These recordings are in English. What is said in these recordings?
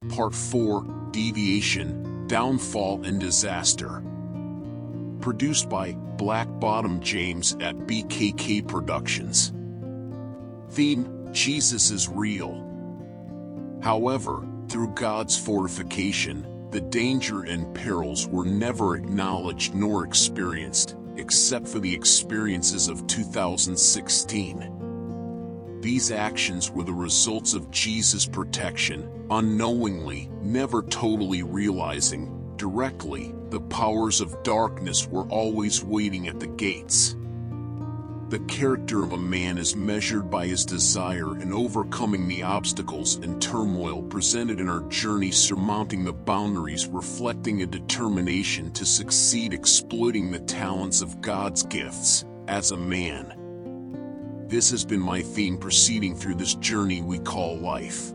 Part 4, Deviation, Downfall and Disaster. Produced by Black Bottom James at BKK Productions. Theme: Jesus is real. However, through God's fortification, the danger and perils were never acknowledged nor experienced, except for the experiences of 2016. These actions were the results of Jesus' protection, unknowingly, never totally realizing, directly, the powers of darkness were always waiting at the gates. The character of a man is measured by his desire in overcoming the obstacles and turmoil presented in our journey, surmounting the boundaries, reflecting a determination to succeed, exploiting the talents of God's gifts as a man. This has been my theme proceeding through this journey we call life.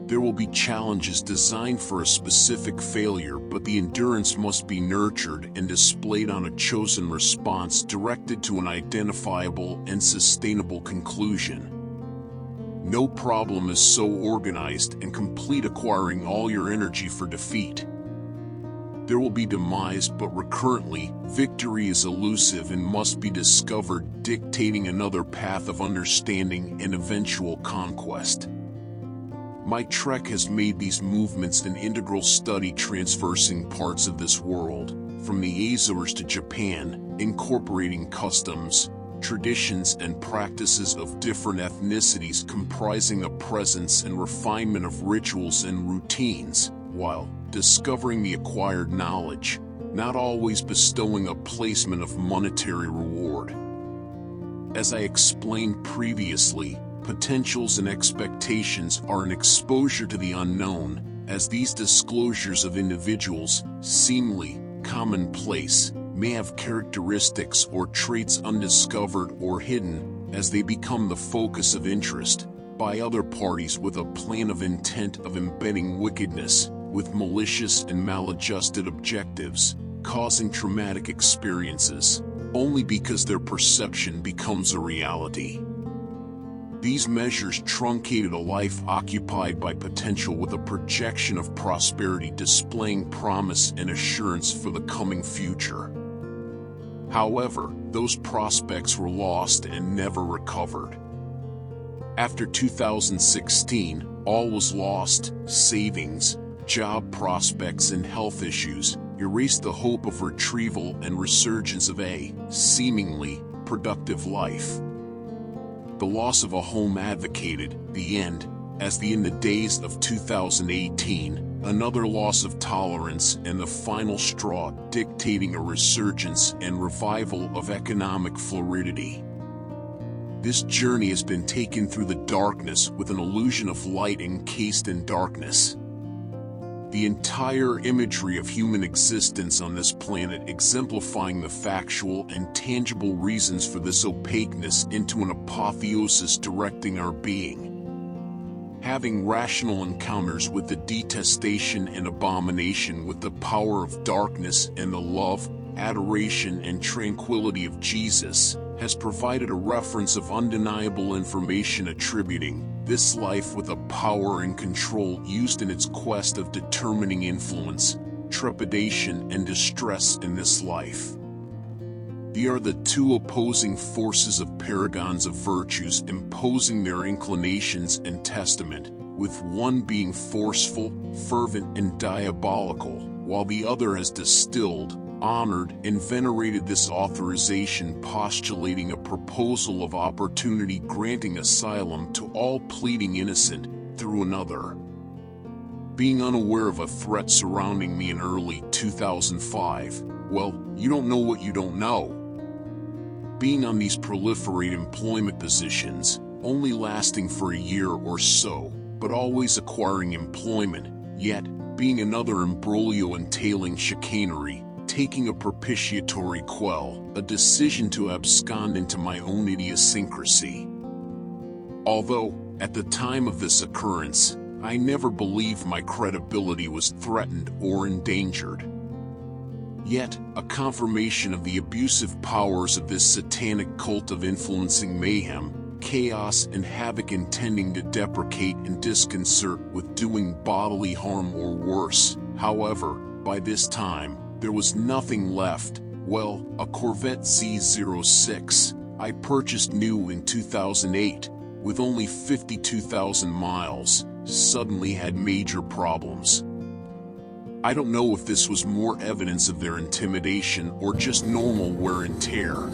There will be challenges designed for a specific failure, but the endurance must be nurtured and displayed on a chosen response directed to an identifiable and sustainable conclusion. No problem is so organized and complete, acquiring all your energy for defeat. There will be demise, but recurrently, victory is elusive and must be discovered, dictating another path of understanding and eventual conquest. My trek has made these movements an integral study, traversing parts of this world, from the Azores to Japan, incorporating customs, traditions and practices of different ethnicities, comprising a presence and refinement of rituals and routines, while discovering the acquired knowledge, not always bestowing a placement of monetary reward. As I explained previously, potentials and expectations are an exposure to the unknown, as these disclosures of individuals, seemingly commonplace, may have characteristics or traits undiscovered or hidden, as they become the focus of interest by other parties with a plan of intent of embedding wickedness, with malicious and maladjusted objectives, causing traumatic experiences, only because their perception becomes a reality. These measures truncated a life occupied by potential with a projection of prosperity, displaying promise and assurance for the coming future. However, those prospects were lost and never recovered. After 2016, all was lost. Savings, job prospects and health issues erased the hope of retrieval and resurgence of a seemingly productive life. The loss of a home advocated the end, as in the days of 2018, another loss of tolerance, and the final straw, dictating a resurgence and revival of economic fluidity. This journey has been taken through the darkness with an illusion of light encased in darkness. The entire imagery of human existence on this planet, exemplifying the factual and tangible reasons for this opaqueness into an apotheosis directing our being. Having rational encounters with the detestation and abomination, with the power of darkness and the love, adoration and tranquility of Jesus, has provided a reference of undeniable information attributing this life with a power and control used in its quest of determining influence, trepidation and distress in this life. They are the two opposing forces of paragons of virtues, imposing their inclinations and testament, with one being forceful, fervent and diabolical, while the other has distilled, honored and venerated this authorization, postulating a proposal of opportunity, granting asylum to all pleading innocent through another. Being unaware of a threat surrounding me in early 2005, well, you don't know what you don't know. Being on these proliferate employment positions, only lasting for a year or so, but always acquiring employment, yet being another imbroglio entailing chicanery, taking a propitiatory quell, a decision to abscond into my own idiosyncrasy. Although, at the time of this occurrence, I never believed my credibility was threatened or endangered. Yet, a confirmation of the abusive powers of this satanic cult of influencing mayhem, chaos and havoc intending to deprecate and disconcert with doing bodily harm or worse. However, by this time, there was nothing left. Well, a Corvette Z06 I purchased new in 2008, with only 52,000 miles, suddenly had major problems. I don't know if this was more evidence of their intimidation or just normal wear and tear.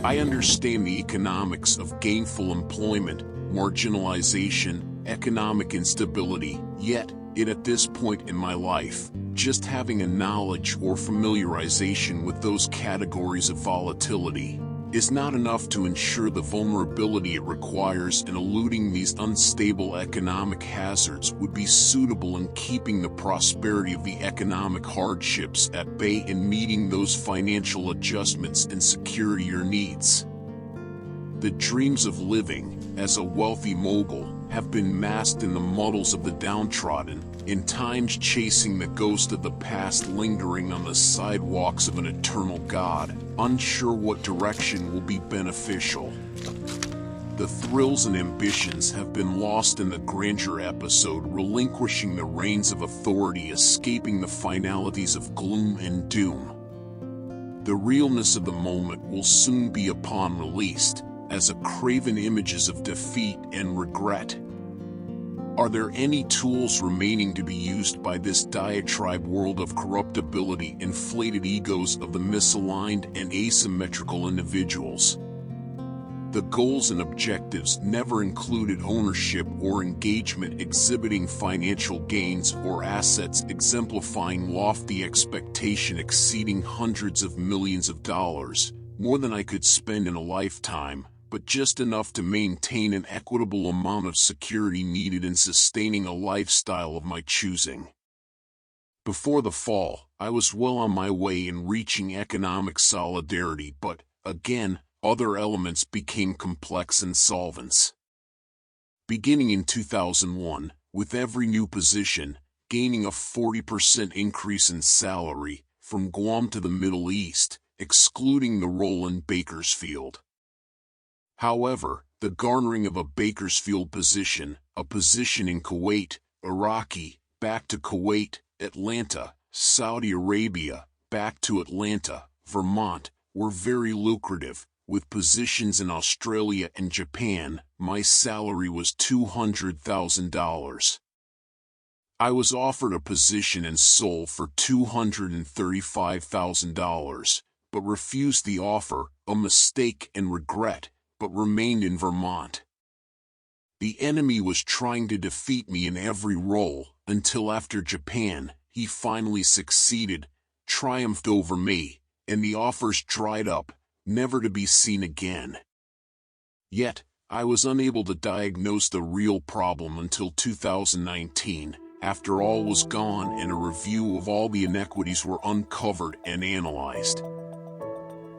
I understand the economics of gainful employment, marginalization, economic instability, yet, at this point in my life, just having a knowledge or familiarization with those categories of volatility is not enough to ensure the vulnerability it requires in eluding these unstable economic hazards would be suitable in keeping the prosperity of the economic hardships at bay and meeting those financial adjustments and security needs. The dreams of living as a wealthy mogul have been masked in the muddles of the downtrodden, in times chasing the ghost of the past lingering on the sidewalks of an eternal God, unsure what direction will be beneficial. The thrills and ambitions have been lost in the grandeur episode, relinquishing the reins of authority, escaping the finalities of gloom and doom. The realness of the moment will soon be upon released, as a craven images of defeat and regret. Are there any tools remaining to be used by this diatribe world of corruptibility, inflated egos of the misaligned and asymmetrical individuals? The goals and objectives never included ownership or engagement, exhibiting financial gains or assets, exemplifying lofty expectation exceeding hundreds of millions of dollars, more than I could spend in a lifetime, but just enough to maintain an equitable amount of security needed in sustaining a lifestyle of my choosing. Before the fall, I was well on my way in reaching economic solidarity, but, again, other elements became complex and solvents. Beginning in 2001, with every new position, gaining a 40% increase in salary, from Guam to the Middle East, excluding the role in Bakersfield. However, the garnering of a Bakersfield position, a position in Kuwait, Iraqi, back to Kuwait, Atlanta, Saudi Arabia, back to Atlanta, Vermont, were very lucrative. With positions in Australia and Japan, my salary was $200,000. I was offered a position in Seoul for $235,000, but refused the offer, a mistake and regret, but remained in Vermont. The enemy was trying to defeat me in every role, until after Japan, he finally succeeded, triumphed over me, and the offers dried up, never to be seen again. Yet, I was unable to diagnose the real problem until 2019, after all was gone and a review of all the inequities were uncovered and analyzed.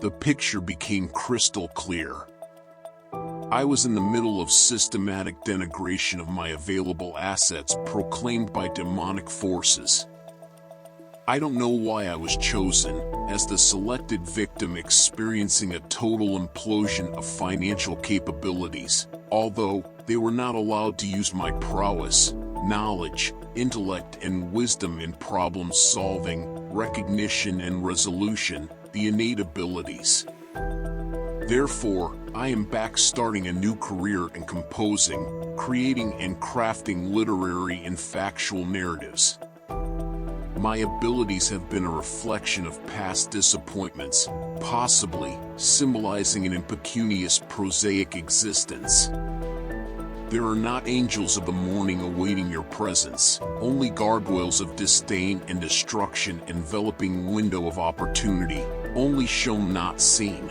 The picture became crystal clear. I was in the middle of systematic denigration of my available assets proclaimed by demonic forces. I don't know why I was chosen, as the selected victim experiencing a total implosion of financial capabilities, although they were not allowed to use my prowess, knowledge, intellect and wisdom in problem solving, recognition and resolution, the innate abilities. Therefore, I am back starting a new career in composing, creating and crafting literary and factual narratives. My abilities have been a reflection of past disappointments, possibly symbolizing an impecunious prosaic existence. There are not angels of the morning awaiting your presence, only gargoyles of disdain and destruction enveloping window of opportunity, only shown not seen.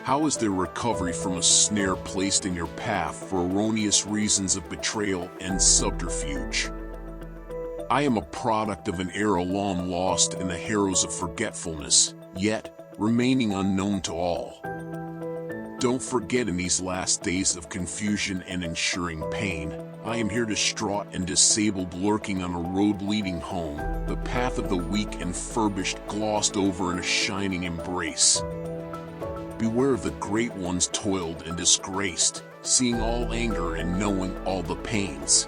How is there recovery from a snare placed in your path for erroneous reasons of betrayal and subterfuge? I am a product of an era long lost in the harrows of forgetfulness, yet remaining unknown to all. Don't forget, in these last days of confusion and ensuring pain, I am here distraught and disabled, lurking on a road leading home, the path of the weak and furbished glossed over in a shining embrace. Beware the great ones toiled and disgraced, seeing all anger and knowing all the pains.